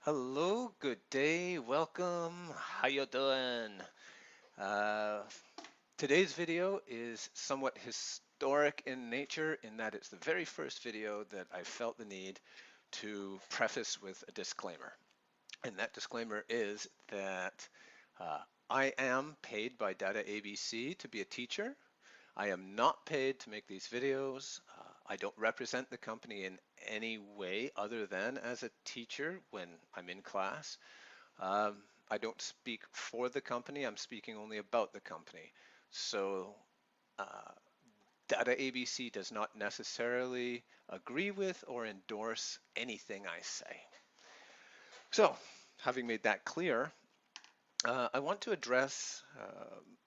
Hello, good day, welcome. How you doing? Uh, Today's video is somewhat historic in nature in that it's the very first video that I felt the need to preface with a disclaimer. And that disclaimer is that uh, I am paid by DaDaABC to be a teacher. I am not paid to make these videos. I don't represent the company in any way other than as a teacher when I'm in class. Um, I don't speak for the company, I'm speaking only about the company. So uh, DaDaABC does not necessarily agree with or endorse anything I say. So, having made that clear, I want to address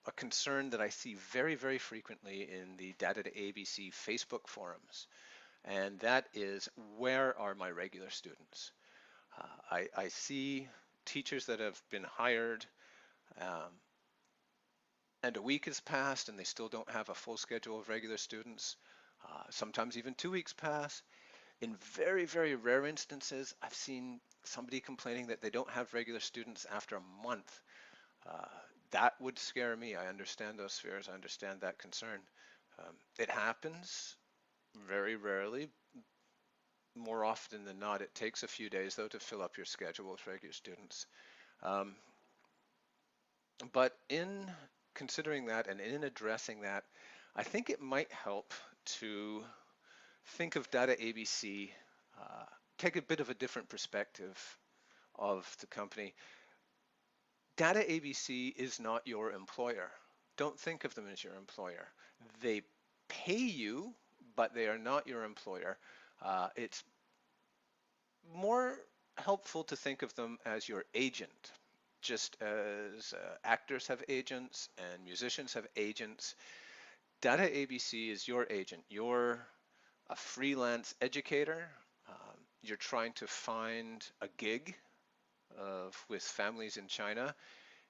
a concern that I see very, very frequently in the DaDaABC Facebook forums, and that is, where are my regular students? I see teachers that have been hired um, and a week has passed and they still don't have a full schedule of regular students. Sometimes even 2 weeks pass. In very, very rare instances, I've seen somebody complaining that they don't have regular students after a month. Uh, that would scare me. I understand those fears. I understand that concern. It happens very rarely. More often than not, it takes a few days, though, to fill up your schedule with regular students. Um, but in considering that and in addressing that, I think it might help to think of DaDaABC, uh, take a bit of a different perspective of the company. DaDaABC is not your employer. Don't think of them as your employer. They pay you, but they are not your employer. It's more helpful to think of them as your agent, just as actors have agents and musicians have agents. DaDaABC is your agent. You're a freelance educator. You're trying to find a gig with families in China.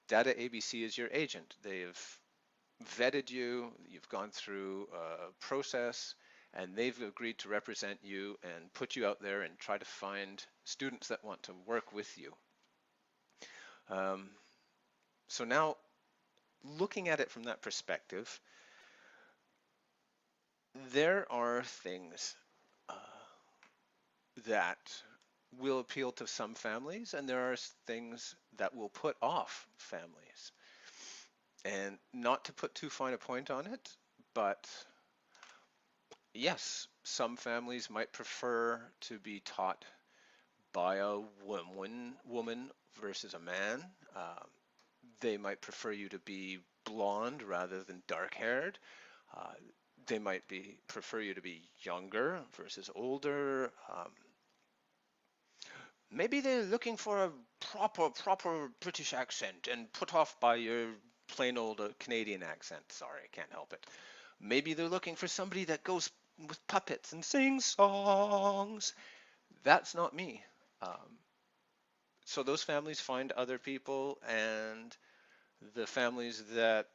DaDaABC is your agent. They've vetted you, you've gone through a process, and they've agreed to represent you and put you out there and try to find students that want to work with you. Um, so now, looking at it from that perspective, there are things uh, that will appeal to some families, and there are things that will put off families. And not to put too fine a point on it, but yes, some families might prefer to be taught by a woman versus a man. They might prefer you to be blonde rather than dark-haired. Uh, they might prefer you to be younger versus older. Maybe they're looking for a proper British accent and put off by your plain old Canadian accent. Sorry, I can't help it. Maybe they're looking for somebody that goes with puppets and sings songs. That's not me. Um, so those families find other people, and the families that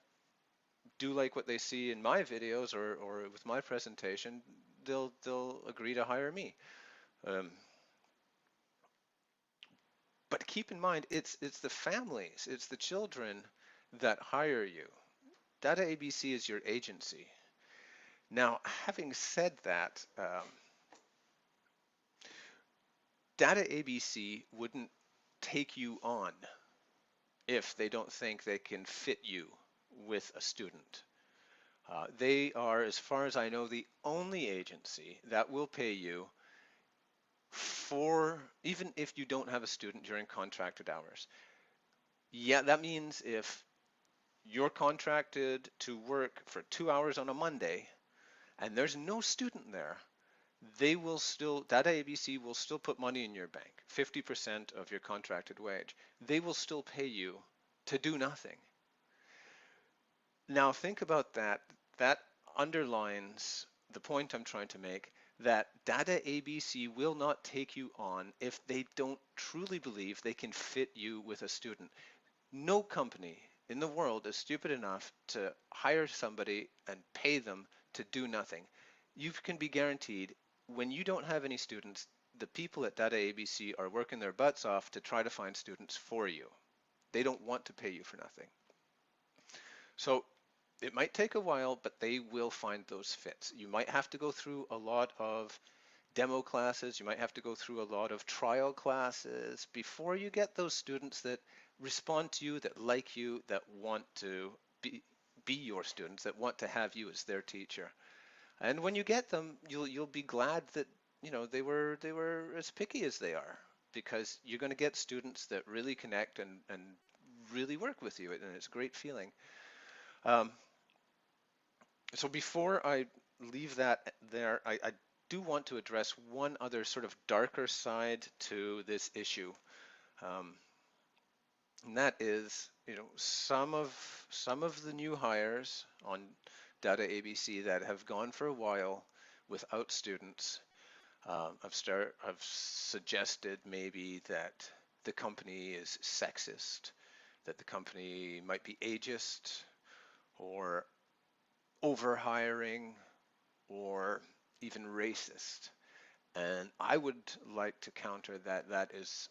do like what they see in my videos or with my presentation, they'll agree to hire me. Um, but keep in mind, it's the families, it's the children that hire you. DaDaABC is your agency. Now, having said that, DaDaABC wouldn't take you on if they don't think they can fit you with a student. They are, as far as I know, the only agency that will pay you for, even if you don't have a student during contracted hours. Yeah, that means if you're contracted to work for 2 hours on a Monday and there's no student there, they will still, DaDaABC will still put money in your bank, 50% of your contracted wage. They will still pay you to do nothing. Now think about that. That underlines the point I'm trying to make, that DaDaABC will not take you on if they don't truly believe they can fit you with a student. No company in the world is stupid enough to hire somebody and pay them to do nothing. You can be guaranteed when you don't have any students, the people at DaDaABC are working their butts off to try to find students for you. They don't want to pay you for nothing. So it might take a while, but they will find those fits. You might have to go through a lot of demo classes. You might have to go through a lot of trial classes before you get those students that respond to you, that like you, that want to be your students, that want to have you as their teacher. And when you get them, you'll be glad that they were as picky as they are, because you're going to get students that really connect and really work with you, and it's a great feeling. So before I leave that there, I do want to address one other sort of darker side to this issue, and that is, some of the new hires on DaDaABC that have gone for a while without students. I've suggested maybe that the company is sexist, that the company might be ageist, or overhiring, or even racist. And I would like to counter that that is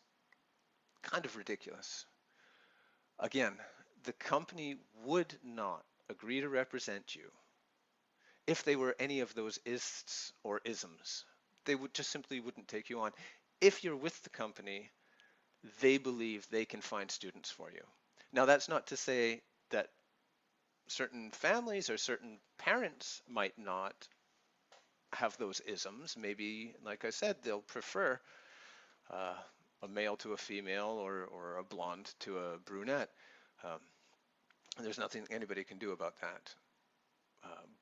kind of ridiculous. Again, the company would not agree to represent you if they were any of those ists or isms. They would just simply wouldn't take you on. If you're with the company, they believe they can find students for you. Now, that's not to say that certain families or certain parents might not have those isms. Maybe, like I said, they'll prefer a male to a female, or a blonde to a brunette. There's nothing anybody can do about that.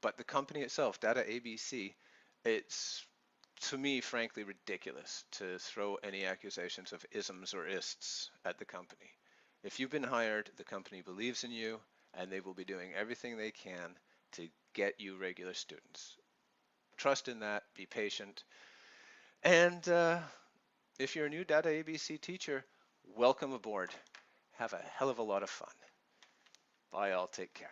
But the company itself, DaDaABC, it's, to me, frankly, ridiculous to throw any accusations of isms or ists at the company. If you've been hired, the company believes in you, and they will be doing everything they can to get you regular students. Trust in that, be patient, and if you're a new DaDaABC teacher, welcome aboard. Have a hell of a lot of fun. Bye all, take care.